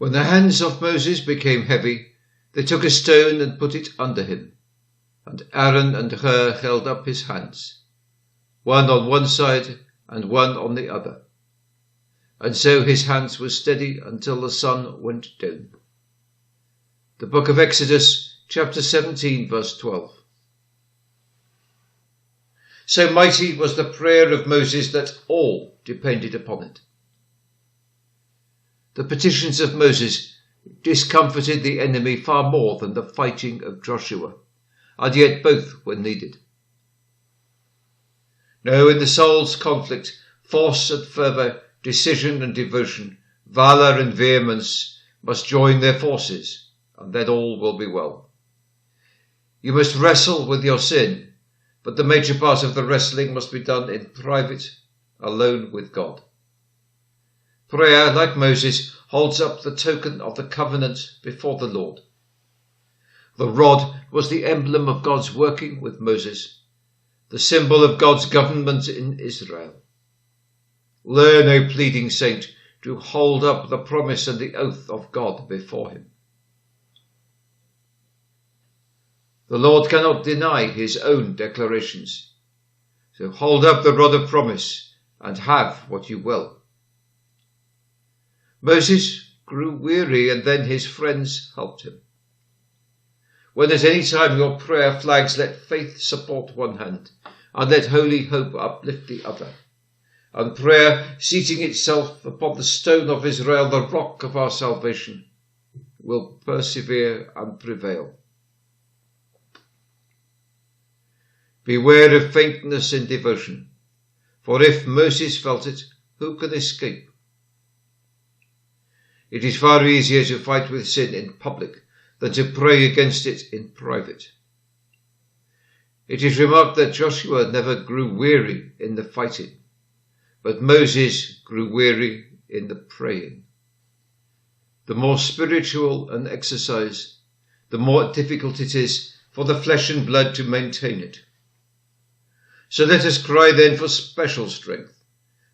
When the hands of Moses became heavy, they took a stone and put it under him, and Aaron and Hur held up his hands, one on one side and one on the other. And so his hands were steady until the sun went down. The book of Exodus, chapter 17, verse 12. So mighty was the prayer of Moses that all depended upon it. The petitions of Moses discomforted the enemy far more than the fighting of Joshua, and yet both were needed. No, in the soul's conflict, force and fervour, decision and devotion, valour and vehemence must join their forces, and then all will be well. You must wrestle with your sin, but the major part of the wrestling must be done in private, alone with God. Prayer, like Moses, holds up the token of the covenant before the Lord. The rod was the emblem of God's working with Moses, the symbol of God's government in Israel. Learn, O pleading saint, to hold up the promise and the oath of God before him. The Lord cannot deny his own declarations, so hold up the rod of promise and have what you will. Moses grew weary, and then his friends helped him. When at any time your prayer flags, let faith support one hand, and let holy hope uplift the other. And prayer, seating itself upon the stone of Israel, the rock of our salvation, will persevere and prevail. Beware of faintness in devotion, for if Moses felt it, who can escape? It is far easier to fight with sin in public than to pray against it in private. It is remarked that Joshua never grew weary in the fighting, but Moses grew weary in the praying. The more spiritual an exercise, the more difficult it is for the flesh and blood to maintain it. So let us cry then for special strength,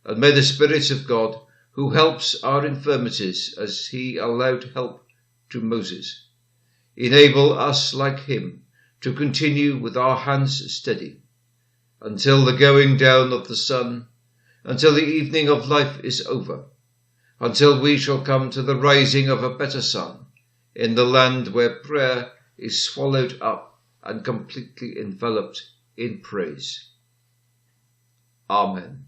and may the Spirit of God, who helps our infirmities as he allowed help to Moses, enable us like him to continue with our hands steady until the going down of the sun, until the evening of life is over, until we shall come to the rising of a better sun in the land where prayer is swallowed up and completely enveloped in praise. Amen.